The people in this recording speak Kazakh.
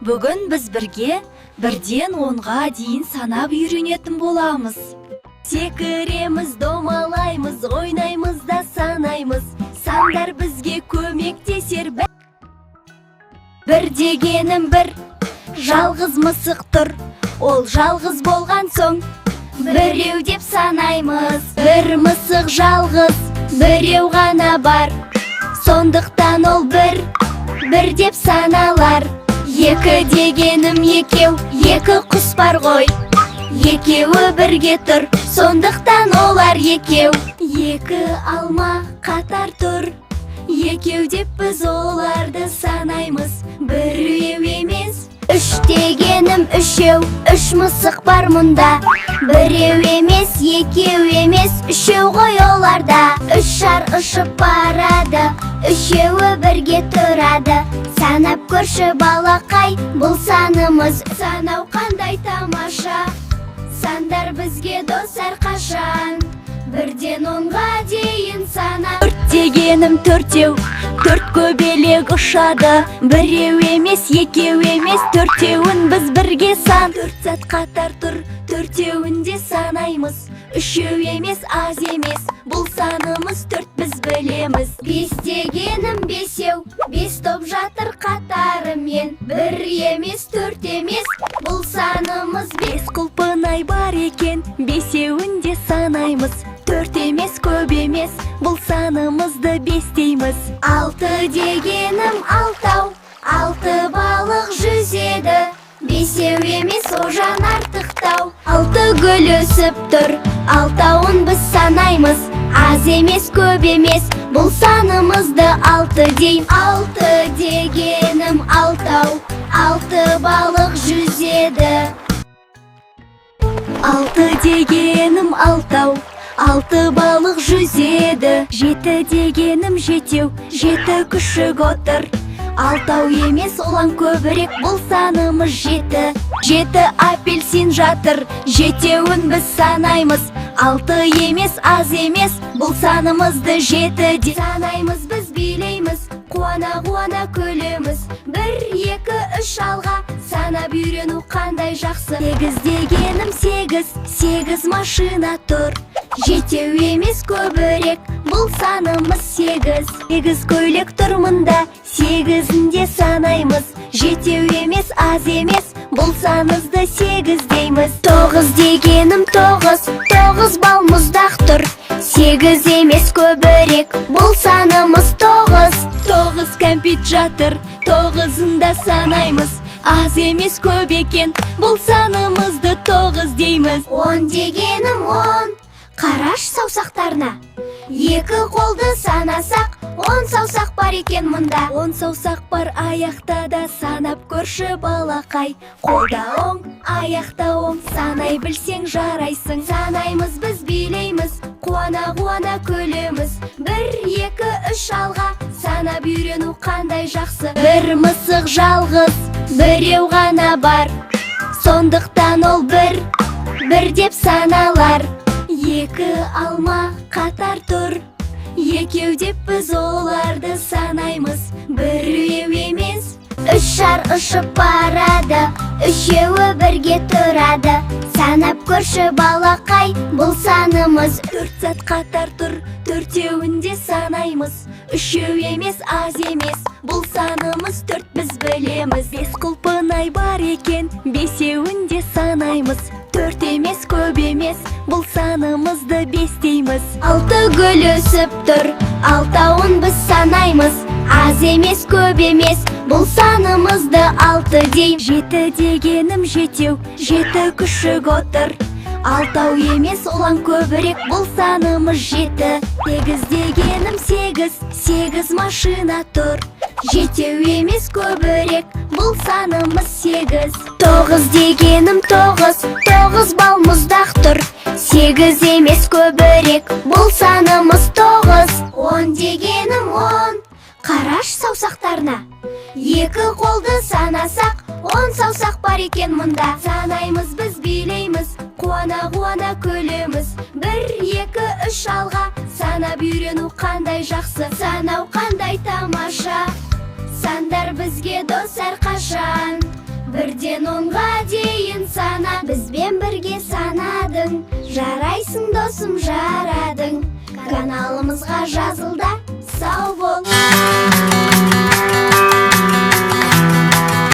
Бүгін біз бірге 1-ден 10-ға дейін санап үйренетін боламыз. Секіреміз, домалаймыз, ойнаймыз да санаймыз. Сандар бізге көмектесер. Бір дегенім бір, жалғыз мысық тұр. Ол жалғыз болған соң біреу деп санаймыз. Бір мысық жалғыз, біреу ғана бар. Сондықтан ол бір деп саналар. Екі дегенім екеу, екі құс бар ғой. Екеуі бірге тұр, сондықтан олар екеу. Екі алма қатар тұр. Екеу деп біз оларды санаймыз. Біреу емес. Үш дегенім үшеу, үш мысық бар мұнда. Біреу емес, екеу емес, үшеу ғой оларда. Үш шар ұшып барады, үшеуі бірге тұрады. Санап көрші балақай, бұл санымыз. Санау қандай тамаша, сандар бізге дос әрқашан. 1-ден 10-ға дейін санап. Төрт дегенім төртеу, төрт көбелек ұшады. Біреу емес, екеу емес, төртеуін біз бірге сан. Төрт зат қатар тұр, төртеуін де санаймыз. Үшеу емес, аз емес, бұл санымыз төрт біз білеміз. Бес дегенім бесеу, бес топ жатыр қатарымен. Бір емес, төрт емес, бұл санымыз бес. Құлпынай бар екен, бесеуін де санаймыз. Төрт емес, көп емес, бұл санымызды бес дейміз. Алты дегенім алтау, алты балық жүзеді. Бесеу емес, оған артықтау. Алты гүл өсіп тұр, алтауын біз санаймыз. Аз емес, көп емес, бұл санымызды алты дейм. Алты дегенім алтау, алты балық жүзеді. Алты дегенім алтау, алты балық жүзеді. Жеті дегенім жетеу, жеті күшік отыр. Алтау емес, олан көбірек, бұл санымыз жеті. Жеті апельсин жатыр, жетеуін біз санаймыз. Алты емес, аз емес, бұл санымызды жеті де санаймыз. Біз билейміз, қуана-қуана күлеміз. Бір, екі, үш алға, санап үйрену қандай жақсы. Сегіз дегенім сегіз, сегіз машина тұр. Жетеу емес, көбірек, бұл санымыз сегіз. Сегіз көйлек тұр мұнда, сегізінде санаймыз. Жетеу емес, аз емес, бұл санымызды сегіз дейміз. Тоғыз дегенім тоғыз, тоғыз балмұздақ тұр. Сегіз емес, көбірек, бұл санымыз тоғыз. Тоғыз кәмпит жатыр, тоғызында санаймыз. Аз емес, көп екен, бұл санымызды тоғыз дейміз. Он дегенім он, қараш саусақтарына. Екі қолды санасақ, 10 саусақ бар екен мұнда. 10 саусақ бар аяқта да, санап көрші балақай. Қолда оң, аяқта оң, санай білсең жарайсың. Санаймыз, біз билейміз, қуана-қуана күлеміз. Бір, екі, үш алға, санап үйрену қандай жақсы. Бір мысық жалғыз, біреу ғана бар. Сондықтан ол бір деп саналар. Екі алма қатар тұр, екеу деп біз оларды санаймыз. Біреу емес. Үш шар ұшып барады, үшеуі бірге тұрады. Санап көрші балақай, бұл санымыз. Төрт зат қатар тұр, төртеуінде санаймыз. Үшеу емес, аз емес, бұл санымыз төрт біз білеміз. Бес құлпынай бар екен, бесеуінде санаймыз. Төрт емес, көп емес, бұл санымызды бес дейміз. Алты гүл өсіп тұр, алтауын біз санаймыз. Аз емес, көп емес, бұл санымызды алты дейм. Жеті дегенім жетеу, жеті күшік отыр. Алтау емес, олан көбірек, бұл санымыз жеті. Сегіз дегенім сегіз, сегіз машина тұр. Жетеу емес, көбірек, бұл санымыз сегіз. Тоғыз дегенім тоғыз, тоғыз балмұздақ тұр. Сегіз емес, көбірек, бұл санымыз тоғыз. Он дегенім он, қараш саусақтарына. Екі қолды санасақ, 10 саусақ бар екен мұнда. Санаймыз, біз билейміз, қуана-қуана күлеміз. Бір, екі, үш алға, санап үйрену қандай жақсы. Санау қандай тамаша, сандар бізге дос әрқашан. Бірден 10-ға дейін сана, бізбен бірге санадың. Жарайсың досым, жарадың. Каналымызға жазыл да, сау